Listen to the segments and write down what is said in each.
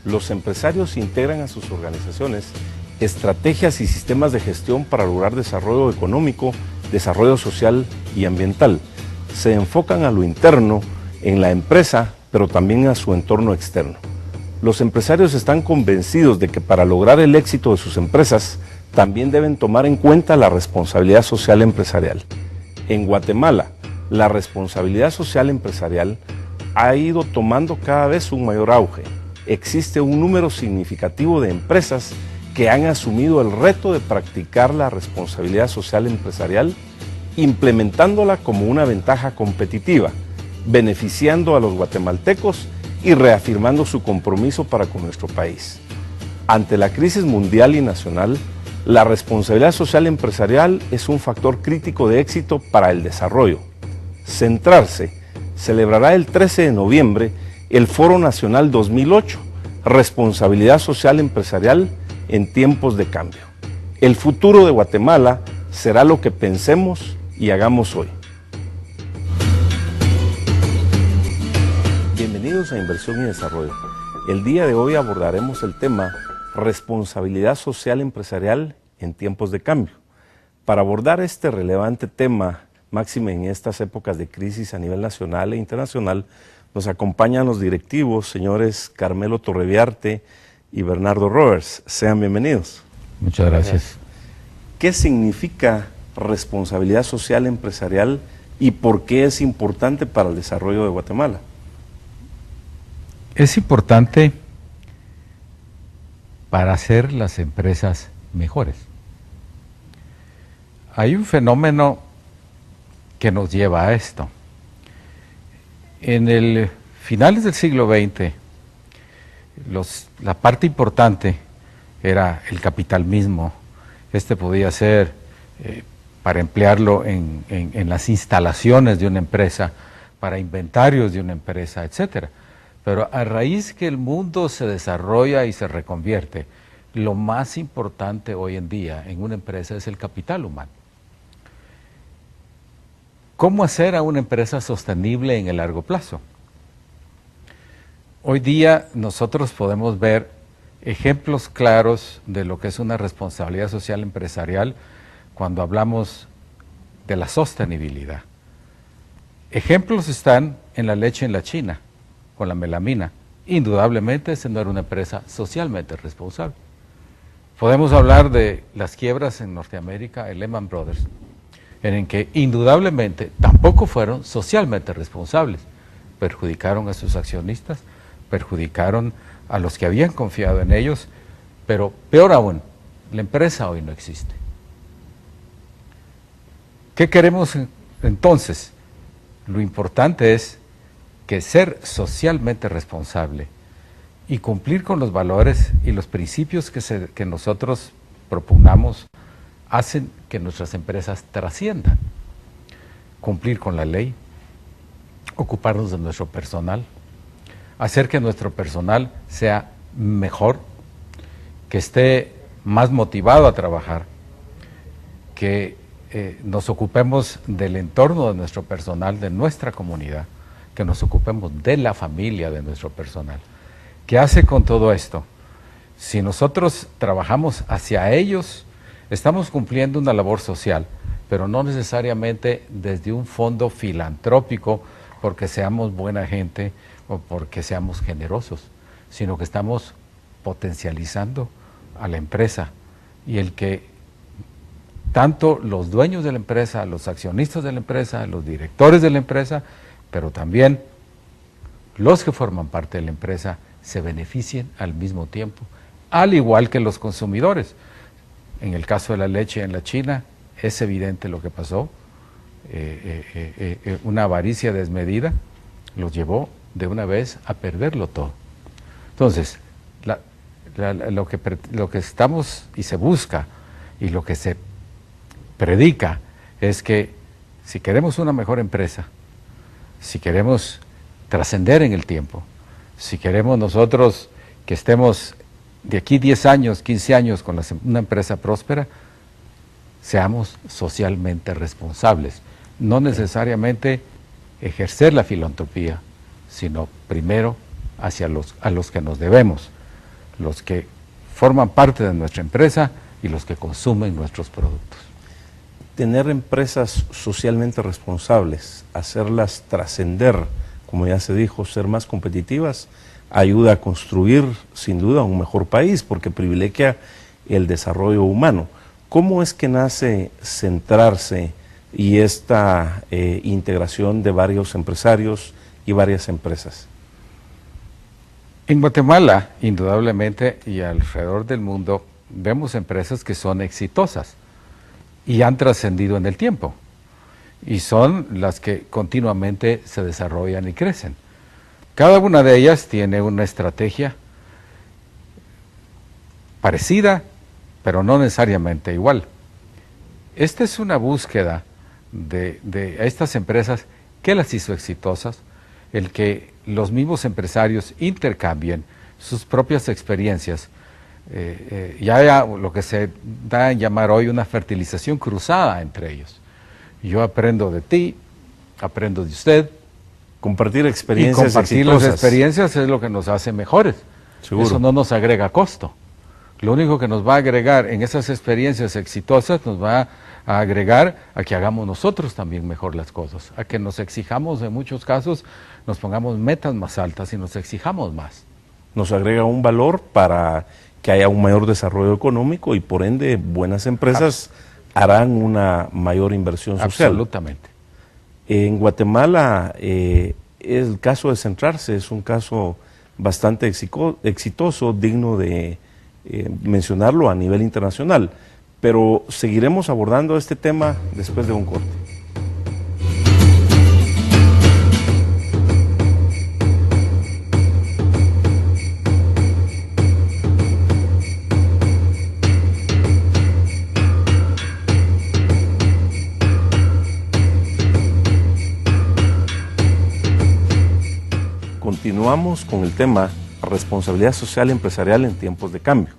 los empresarios integran a sus organizaciones estrategias y sistemas de gestión para lograr desarrollo económico, desarrollo social y ambiental. Se enfocan a lo interno en la empresa, pero también a su entorno externo. Los empresarios están convencidos de que para lograr el éxito de sus empresas, también deben tomar en cuenta la responsabilidad social empresarial. En Guatemala, la responsabilidad social empresarial ha ido tomando cada vez un mayor auge. Existe un número significativo de empresas que han asumido el reto de practicar la responsabilidad social empresarial, implementándola como una ventaja competitiva, beneficiando a los guatemaltecos y reafirmando su compromiso para con nuestro país. Ante la crisis mundial y nacional, la responsabilidad social empresarial es un factor crítico de éxito para el desarrollo. Centrarse celebrará el 13 de noviembre el Foro Nacional 2008, Responsabilidad Social Empresarial en tiempos de cambio. El futuro de Guatemala será lo que pensemos y hagamos hoy. Bienvenidos a Inversión y Desarrollo. El día de hoy abordaremos el tema Responsabilidad Social Empresarial en tiempos de cambio. Para abordar este relevante tema, máxime en estas épocas de crisis a nivel nacional e internacional, nos acompañan los directivos, señores Carmelo Torreviarte y Bernardo Roberts. Sean bienvenidos. Muchas gracias. ¿Qué significa responsabilidad social empresarial y por qué es importante para el desarrollo de Guatemala? Es importante para hacer las empresas mejores. Hay un fenómeno que nos lleva a esto. En el finales del siglo XX, la parte importante era el capital mismo. Este podía ser para emplearlo en las instalaciones de una empresa, para inventarios de una empresa, etcétera. Pero a raíz que el mundo se desarrolla y se reconvierte, lo más importante hoy en día en una empresa es el capital humano. ¿Cómo hacer a una empresa sostenible en el largo plazo? Hoy día nosotros podemos ver ejemplos claros de lo que es una responsabilidad social empresarial cuando hablamos de la sostenibilidad. Ejemplos están en la leche en la China, con la melamina. Indudablemente esa no era una empresa socialmente responsable. Podemos hablar de las quiebras en Norteamérica, el Lehman Brothers, en que indudablemente tampoco fueron socialmente responsables. Perjudicaron a sus accionistas, perjudicaron a los que habían confiado en ellos, pero peor aún, la empresa hoy no existe. ¿Qué queremos entonces? Lo importante es que ser socialmente responsable y cumplir con los valores y los principios que nosotros propugnamos hacen que nuestras empresas trasciendan. Cumplir con la ley, ocuparnos de nuestro personal, hacer que nuestro personal sea mejor, que esté más motivado a trabajar, que nos ocupemos del entorno de nuestro personal, de nuestra comunidad, que nos ocupemos de la familia de nuestro personal. ¿Qué hace con todo esto? Si nosotros trabajamos hacia ellos, estamos cumpliendo una labor social, pero no necesariamente desde un fondo filantrópico porque seamos buena gente o porque seamos generosos, sino que estamos potencializando a la empresa y el que tanto los dueños de la empresa, los accionistas de la empresa, los directores de la empresa, pero también los que forman parte de la empresa se beneficien al mismo tiempo, al igual que los consumidores. En el caso de la leche en la China, es evidente lo que pasó. Una avaricia desmedida los llevó de una vez a perderlo todo. Entonces, lo que estamos y se busca y lo que se predica es que si queremos una mejor empresa, si queremos trascender en el tiempo, si queremos nosotros que estemos de aquí 10 años, 15 años con una empresa próspera, seamos socialmente responsables. No necesariamente ejercer la filantropía, sino primero a los que nos debemos. los que forman parte de nuestra empresa y los que consumen nuestros productos. Tener empresas socialmente responsables, hacerlas trascender, como ya se dijo, ser más competitivas, ayuda a construir sin duda un mejor país porque privilegia el desarrollo humano. ¿Cómo es que nace Centrarse y esta integración de varios empresarios y varias empresas? En Guatemala, indudablemente, y alrededor del mundo, vemos empresas que son exitosas y han trascendido en el tiempo, y son las que continuamente se desarrollan y crecen. Cada una de ellas tiene una estrategia parecida, pero no necesariamente igual. Esta es una búsqueda de estas empresas que las hizo exitosas, el que los mismos empresarios intercambien sus propias experiencias, ya lo que se da en llamar hoy una fertilización cruzada entre ellos. Yo aprendo de ti, aprendo de usted. Compartir experiencias y compartir exitosas. Las experiencias es lo que nos hace mejores. Seguro. Eso no nos agrega costo. Lo único que nos va a agregar en esas experiencias exitosas nos va a agregar a que hagamos nosotros también mejor las cosas, a que nos exijamos en muchos casos, nos pongamos metas más altas y nos exijamos más. Nos agrega un valor para que haya un mayor desarrollo económico y por ende buenas empresas harán una mayor inversión social. Absolutamente. En Guatemala el caso de Centrarse es un caso bastante exitoso, digno de mencionarlo a nivel internacional, pero seguiremos abordando este tema después de un corte. Continuamos con el tema responsabilidad social empresarial en tiempos de cambio.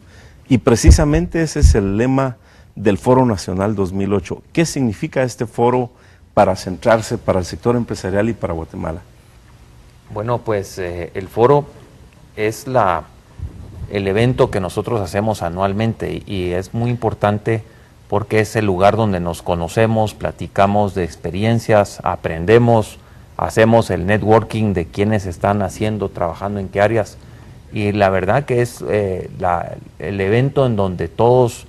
Y precisamente ese es el lema del Foro Nacional 2008. ¿Qué significa este foro para Centrarse, para el sector empresarial y para Guatemala? Bueno, pues el foro es el evento que nosotros hacemos anualmente y es muy importante porque es el lugar donde nos conocemos, platicamos de experiencias, aprendemos, hacemos el networking de quienes están haciendo, trabajando en qué áreas. Y la verdad que es el evento en donde todos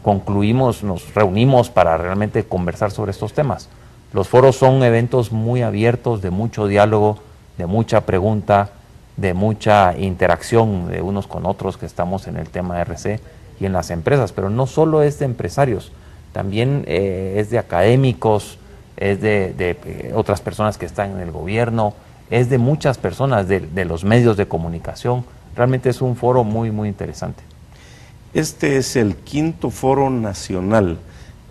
concluimos, nos reunimos para realmente conversar sobre estos temas. Los foros son eventos muy abiertos, de mucho diálogo, de mucha pregunta, de mucha interacción de unos con otros que estamos en el tema RC y en las empresas, pero no solo es de empresarios, también es de académicos, es de otras personas que están en el gobierno, es de muchas personas de los medios de comunicación. Realmente es un foro muy, muy interesante. Este es el 5º Foro Nacional.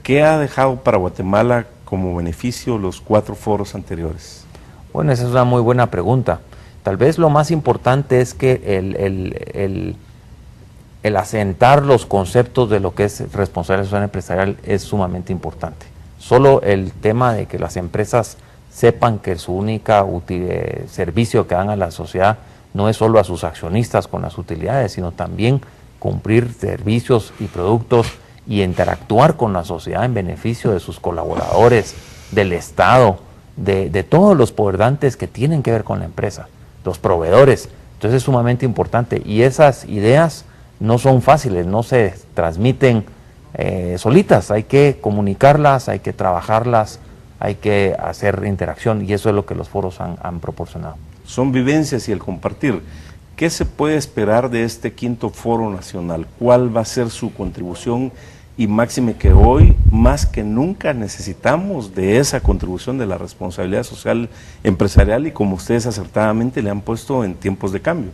¿Qué ha dejado para Guatemala como beneficio los 4 foros anteriores? Bueno, esa es una muy buena pregunta. Tal vez lo más importante es que el asentar los conceptos de lo que es responsabilidad social empresarial es sumamente importante. Solo el tema de que las empresas sepan que su única servicio que dan a la sociedad no es solo a sus accionistas con las utilidades, sino también cumplir servicios y productos y interactuar con la sociedad en beneficio de sus colaboradores, del Estado, de todos los poderdantes que tienen que ver con la empresa, los proveedores. Entonces es sumamente importante y esas ideas no son fáciles, no se transmiten solitas, hay que comunicarlas, hay que trabajarlas, hay que hacer interacción y eso es lo que los foros han proporcionado. Son vivencias y el compartir. ¿Qué se puede esperar de este 5º Foro Nacional? ¿Cuál va a ser su contribución? Y máxime que hoy, más que nunca, necesitamos de esa contribución de la responsabilidad social empresarial y como ustedes acertadamente le han puesto en tiempos de cambio.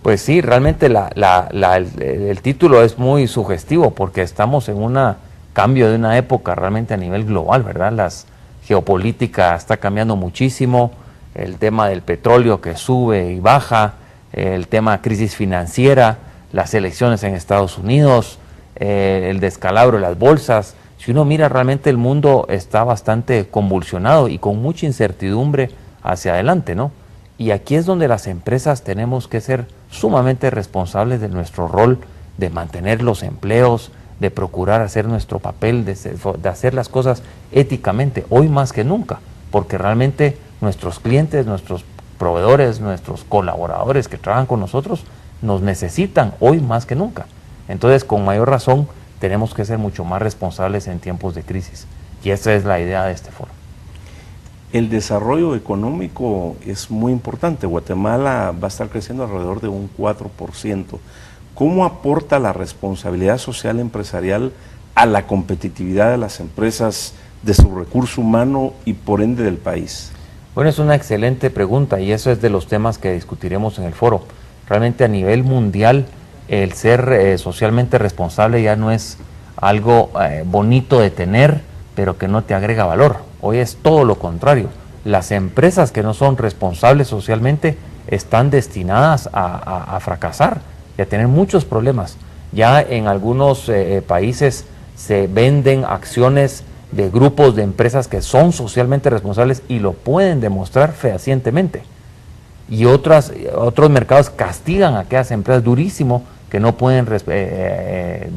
Pues sí, realmente el título es muy sugestivo porque estamos en un cambio de una época realmente a nivel global, ¿verdad? La geopolítica está cambiando muchísimo, el tema del petróleo que sube y baja, el tema crisis financiera, las elecciones en Estados Unidos, el descalabro de las bolsas. Si uno mira realmente el mundo está bastante convulsionado y con mucha incertidumbre hacia adelante, ¿no? Y aquí es donde las empresas tenemos que ser sumamente responsables de nuestro rol, de mantener los empleos, de procurar hacer nuestro papel, de hacer las cosas éticamente, hoy más que nunca, porque realmente nuestros clientes, nuestros proveedores, nuestros colaboradores que trabajan con nosotros, nos necesitan hoy más que nunca. Entonces, con mayor razón, tenemos que ser mucho más responsables en tiempos de crisis. Y esa es la idea de este foro. El desarrollo económico es muy importante. Guatemala va a estar creciendo alrededor de un 4%. ¿Cómo aporta la responsabilidad social empresarial a la competitividad de las empresas, de su recurso humano y por ende del país? Bueno, es una excelente pregunta y eso es de los temas que discutiremos en el foro. Realmente a nivel mundial el ser socialmente responsable ya no es algo bonito de tener, pero que no te agrega valor. Hoy es todo lo contrario. Las empresas que no son responsables socialmente están destinadas a fracasar y a tener muchos problemas. Ya en algunos países se venden acciones de grupos de empresas que son socialmente responsables y lo pueden demostrar fehacientemente. Y otros mercados castigan a aquellas empresas durísimo que no pueden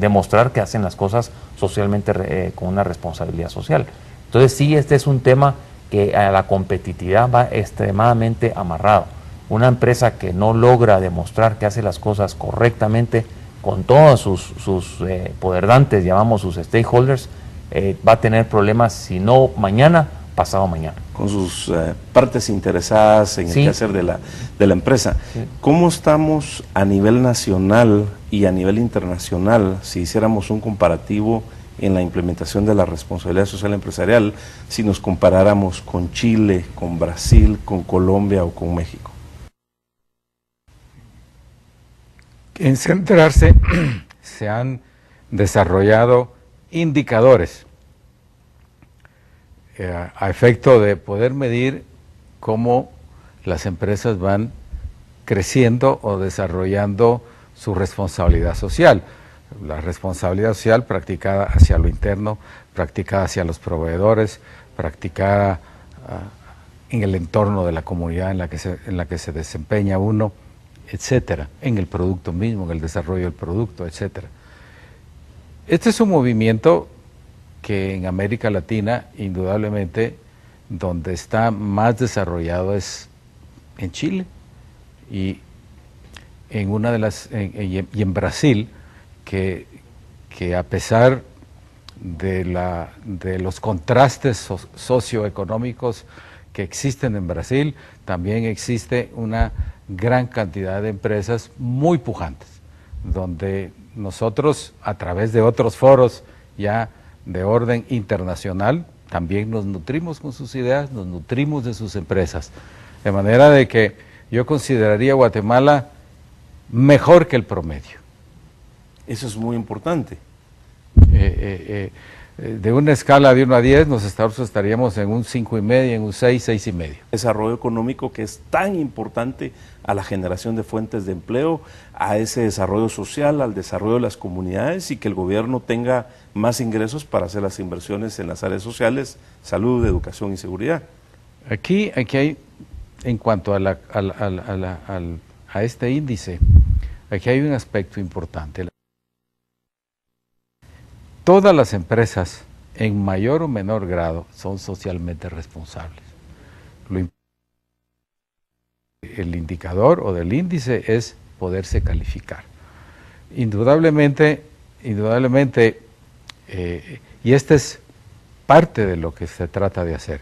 demostrar que hacen las cosas socialmente con una responsabilidad social. Entonces sí, este es un tema que a la competitividad va extremadamente amarrado. Una empresa que no logra demostrar que hace las cosas correctamente con todos sus poderdantes, llamamos sus stakeholders, va a tener problemas, si no mañana, pasado mañana. Con sus partes interesadas en el quehacer de la empresa. Sí. ¿Cómo estamos a nivel nacional y a nivel internacional, si hiciéramos un comparativo en la implementación de la responsabilidad social empresarial, si nos comparáramos con Chile, con Brasil, con Colombia o con México? En centrarse, se han desarrollado indicadores a efecto de poder medir cómo las empresas van creciendo o desarrollando su responsabilidad social. La responsabilidad social practicada hacia lo interno, practicada hacia los proveedores, practicada en el entorno de la comunidad en la que se desempeña uno, etcétera, en el producto mismo, en el desarrollo del producto, etcétera. Este es un movimiento que en América Latina, indudablemente, donde está más desarrollado es en Chile y en Brasil, que a pesar de los contrastes socioeconómicos que existen en Brasil, también existe una gran cantidad de empresas muy pujantes, donde nosotros, a través de otros foros ya de orden internacional, también nos nutrimos con sus ideas, nos nutrimos de sus empresas. De manera de que yo consideraría a Guatemala mejor que el promedio. Eso es muy importante. De una escala de 1 a 10, nosotros estaríamos en un 5,5, en un 6, 6,5. Desarrollo económico que es tan importante a la generación de fuentes de empleo, a ese desarrollo social, al desarrollo de las comunidades y que el gobierno tenga más ingresos para hacer las inversiones en las áreas sociales, salud, educación y seguridad. Aquí hay, en cuanto a este índice, aquí hay un aspecto importante. Todas las empresas, en mayor o menor grado, son socialmente responsables. El indicador o del índice es poderse calificar. Indudablemente, y esta es parte de lo que se trata de hacer.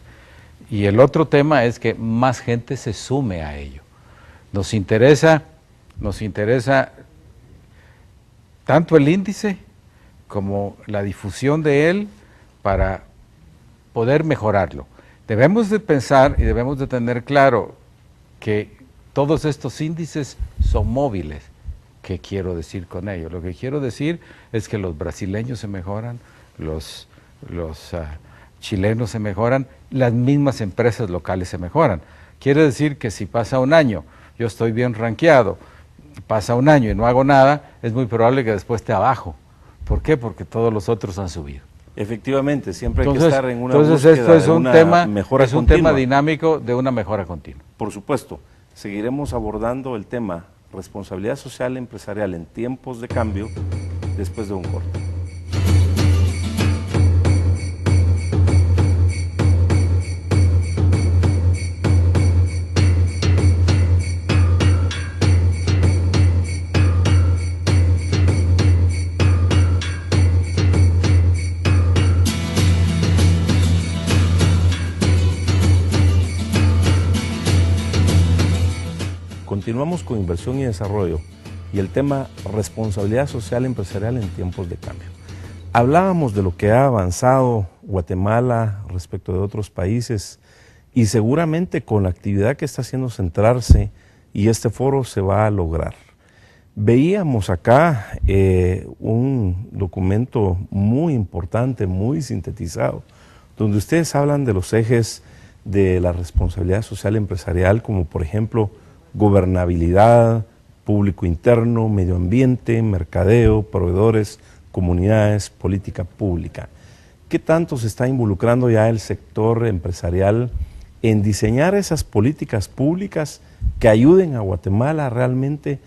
Y el otro tema es que más gente se sume a ello. Nos interesa tanto el índice como la difusión de él para poder mejorarlo. Debemos de pensar y debemos de tener claro que todos estos índices son móviles. ¿Qué quiero decir con ello? Lo que quiero decir es que los brasileños se mejoran, los chilenos se mejoran, las mismas empresas locales se mejoran. Quiere decir que si pasa un año, yo estoy bien rankeado, pasa un año y no hago nada, es muy probable que después esté abajo. ¿Por qué? Porque todos los otros han subido. Efectivamente, siempre hay que estar en una búsqueda esto es de un una tema, mejora es un continua. tema dinámico de una mejora continua. Por supuesto. seguiremos abordando el tema responsabilidad social empresarial en tiempos de cambio después de un corte. Continuamos con inversión y desarrollo y el tema responsabilidad social empresarial en tiempos de cambio. Hablábamos de lo que ha avanzado Guatemala respecto de otros países y seguramente con la actividad que está haciendo centrarse y este foro se va a lograr. Veíamos acá un documento muy importante, muy sintetizado, donde ustedes hablan de los ejes de la responsabilidad social empresarial, como por ejemplo gobernabilidad, público interno, medio ambiente, mercadeo, proveedores, comunidades, política pública. ¿Qué tanto se está involucrando ya el sector empresarial en diseñar esas políticas públicas que ayuden a Guatemala realmente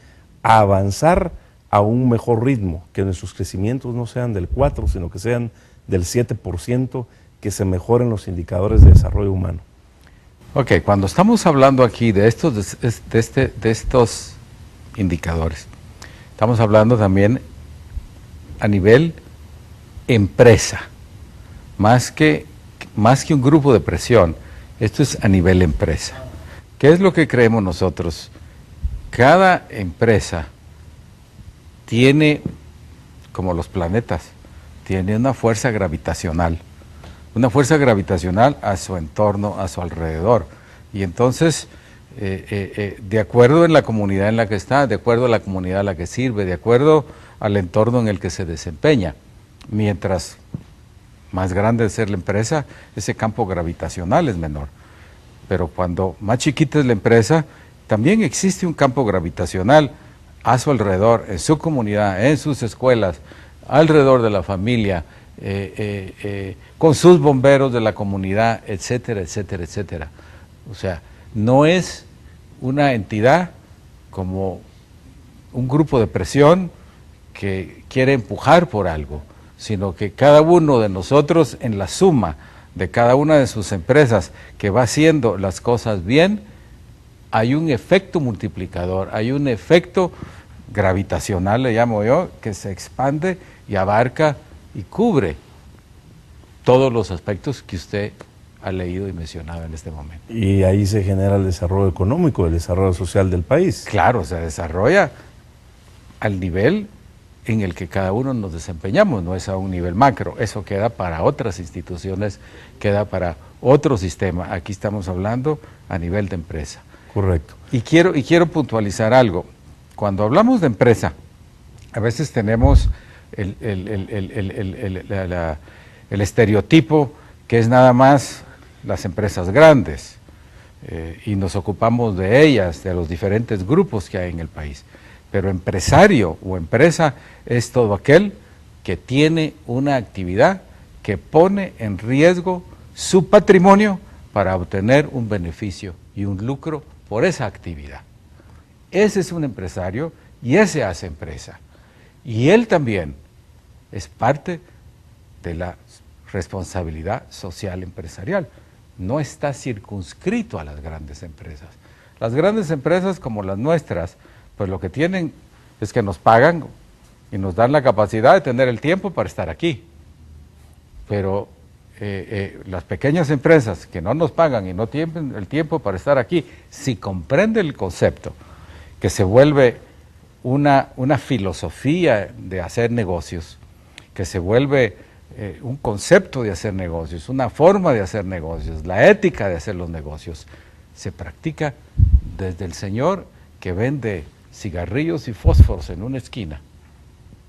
a avanzar a un mejor ritmo, que nuestros crecimientos no sean del 4, sino que sean del 7%, que se mejoren los indicadores de desarrollo humano? Ok, cuando estamos hablando aquí de estos indicadores, estamos hablando también a nivel empresa, más que un grupo de presión, esto es a nivel empresa. ¿Qué es lo que creemos nosotros? Cada empresa tiene, como los planetas, tiene una fuerza gravitacional a su entorno, a su alrededor. Y entonces, de acuerdo en la comunidad en la que está, de acuerdo a la comunidad a la que sirve, de acuerdo al entorno en el que se desempeña, mientras más grande es la empresa, ese campo gravitacional es menor. Pero cuando más chiquita es la empresa, también existe un campo gravitacional a su alrededor, en su comunidad, en sus escuelas, alrededor de la familia, con sus bomberos de la comunidad, etcétera, etcétera, etcétera. O sea, no es una entidad como un grupo de presión que quiere empujar por algo, sino que cada uno de nosotros, en la suma de cada una de sus empresas que va haciendo las cosas bien, hay un efecto multiplicador, hay un efecto gravitacional, le llamo yo, que se expande y abarca y cubre todos los aspectos que usted ha leído y mencionado en este momento. Y ahí se genera el desarrollo económico, el desarrollo social del país. Claro, se desarrolla al nivel en el que cada uno nos desempeñamos, no es a un nivel macro, eso queda para otras instituciones, queda para otro sistema. Aquí estamos hablando a nivel de empresa. Correcto. Y quiero puntualizar algo. Cuando hablamos de empresa, a veces tenemos el estereotipo que es nada más las empresas grandes y nos ocupamos de ellas, de los diferentes grupos que hay en el país. Pero empresario o empresa es todo aquel que tiene una actividad que pone en riesgo su patrimonio para obtener un beneficio y un lucro por esa actividad. Ese es un empresario y ese hace empresa. Y él también es parte de la responsabilidad social empresarial. No está circunscrito a las grandes empresas. Las grandes empresas como las nuestras, pues lo que tienen es que nos pagan y nos dan la capacidad de tener el tiempo para estar aquí. Pero las pequeñas empresas que no nos pagan y no tienen el tiempo para estar aquí, si comprende el concepto, que se vuelve una filosofía de hacer negocios, que se vuelve un concepto de hacer negocios, una forma de hacer negocios, la ética de hacer los negocios, se practica desde el señor que vende cigarrillos y fósforos en una esquina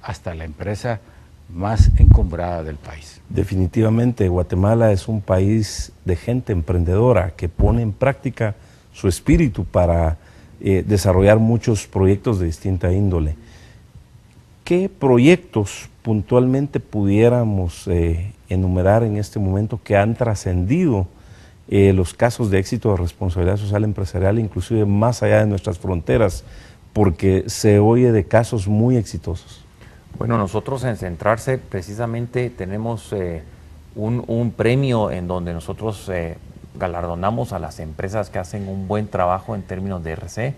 hasta la empresa más encumbrada del país. Definitivamente, Guatemala es un país de gente emprendedora que pone en práctica su espíritu para desarrollar muchos proyectos de distinta índole. ¿Qué proyectos puntualmente pudiéramos enumerar en este momento que han trascendido los casos de éxito de responsabilidad social empresarial, inclusive más allá de nuestras fronteras, porque se oye de casos muy exitosos? Bueno, nosotros en Centrarse precisamente tenemos un premio en donde nosotros galardonamos a las empresas que hacen un buen trabajo en términos de RC,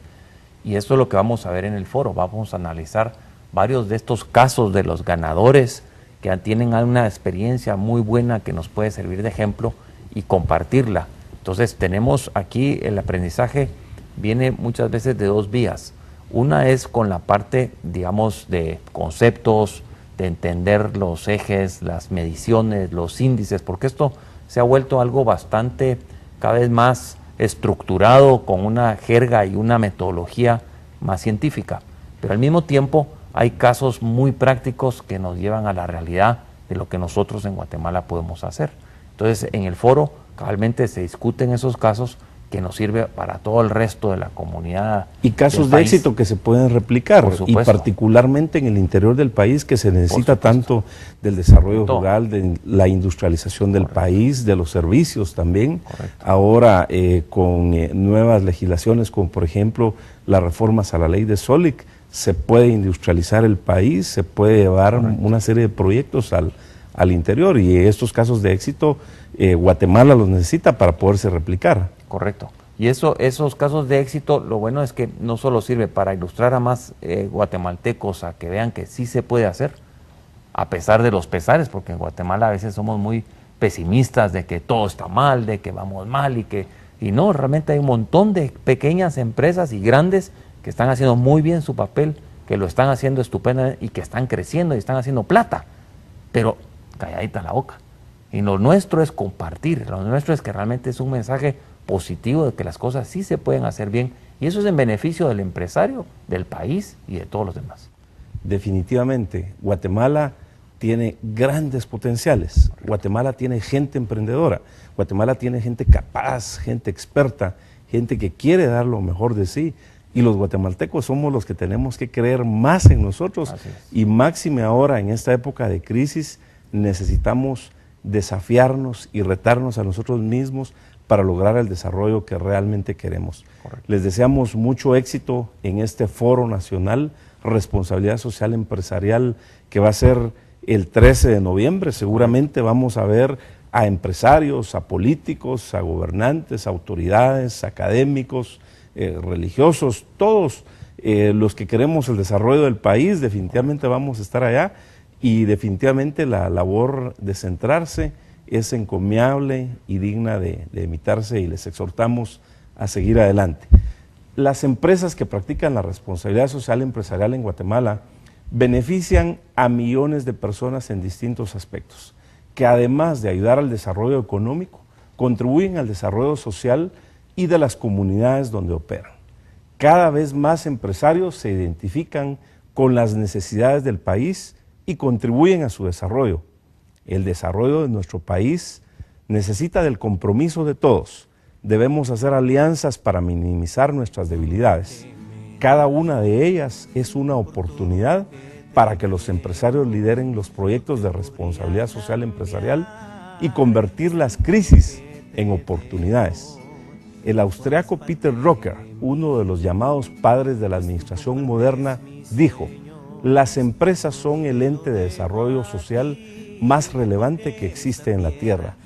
y esto es lo que vamos a ver en el foro. Vamos a analizar varios de estos casos de los ganadores que tienen una experiencia muy buena que nos puede servir de ejemplo y compartirla. Entonces tenemos aquí el aprendizaje viene muchas veces de dos vías. Una es con la parte, digamos, de conceptos, de entender los ejes, las mediciones, los índices, porque esto se ha vuelto algo bastante, cada vez más estructurado, con una jerga y una metodología más científica. Pero al mismo tiempo hay casos muy prácticos que nos llevan a la realidad de lo que nosotros en Guatemala podemos hacer. Entonces, en el foro cabalmente se discuten esos casos que nos sirve para todo el resto de la comunidad. Y casos de éxito que se pueden replicar, y particularmente en el interior del país, que se necesita tanto del desarrollo rural, de la industrialización del país, de los servicios también. Ahora con nuevas legislaciones, como por ejemplo las reformas a la ley de SOLIC, se puede industrializar el país, se puede llevar una serie de proyectos al interior, y estos casos de éxito Guatemala los necesita para poderse replicar. Correcto. Y esos casos de éxito, lo bueno es que no solo sirve para ilustrar a más guatemaltecos a que vean que sí se puede hacer, a pesar de los pesares, porque en Guatemala a veces somos muy pesimistas de que todo está mal, de que vamos mal, y no, realmente hay un montón de pequeñas empresas y grandes que están haciendo muy bien su papel, que lo están haciendo estupendo y que están creciendo y están haciendo plata, pero calladita la boca. Y lo nuestro es compartir, lo nuestro es que realmente es un mensaje positivo de que las cosas sí se pueden hacer bien, y eso es en beneficio del empresario, del país y de todos los demás. Definitivamente, Guatemala tiene grandes potenciales, Guatemala tiene gente emprendedora, Guatemala tiene gente capaz, gente experta, gente que quiere dar lo mejor de sí, y los guatemaltecos somos los que tenemos que creer más en nosotros, y máxime ahora en esta época de crisis necesitamos desafiarnos y retarnos a nosotros mismos para lograr el desarrollo que realmente queremos. Correcto. Les deseamos mucho éxito en este Foro Nacional Responsabilidad Social Empresarial, que va a ser el 13 de noviembre. Seguramente vamos a ver a empresarios, a políticos, a gobernantes, a autoridades, académicos, religiosos, todos los que queremos el desarrollo del país. Definitivamente vamos a estar allá, y definitivamente la labor de Centrarse es encomiable y digna de imitarse, y les exhortamos a seguir adelante. Las empresas que practican la responsabilidad social empresarial en Guatemala benefician a millones de personas en distintos aspectos, que además de ayudar al desarrollo económico, contribuyen al desarrollo social y de las comunidades donde operan. Cada vez más empresarios se identifican con las necesidades del país y contribuyen a su desarrollo. El desarrollo de nuestro país necesita del compromiso de todos. Debemos hacer alianzas para minimizar nuestras debilidades. Cada una de ellas es una oportunidad para que los empresarios lideren los proyectos de responsabilidad social empresarial y convertir las crisis en oportunidades. El austriaco Peter Drucker, uno de los llamados padres de la administración moderna, dijo: las empresas son el ente de desarrollo social más relevante que existe en la Tierra.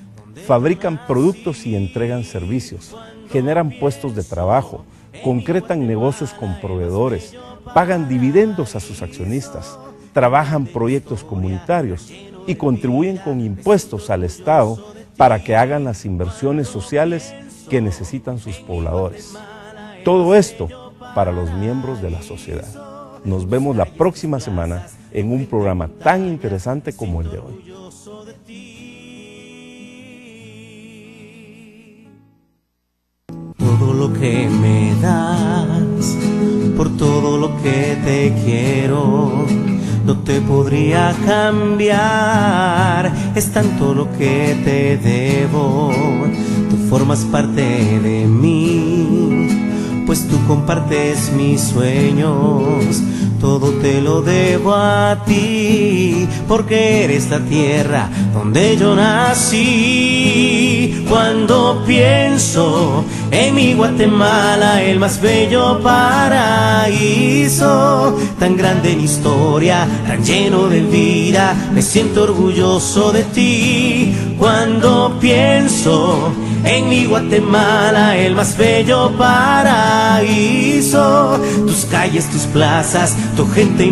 Fabrican productos y entregan servicios, generan puestos de trabajo, concretan negocios con proveedores, pagan dividendos a sus accionistas, trabajan proyectos comunitarios y contribuyen con impuestos al Estado para que hagan las inversiones sociales que necesitan sus pobladores. Todo esto para los miembros de la sociedad. Nos vemos la próxima semana en un programa tan interesante como el de hoy. Todo lo que me das, por todo lo que te quiero, no te podría cambiar. Es tanto lo que te debo, tú formas parte de mí, pues tú compartes mis sueños. Todo te lo debo a ti, porque eres la tierra donde yo nací. Cuando pienso en mi Guatemala, el más bello paraíso, tan grande en historia, tan lleno de vida, me siento orgulloso de ti. Cuando pienso en mi Guatemala, el más bello paraíso, tus calles, tus plazas, tu gente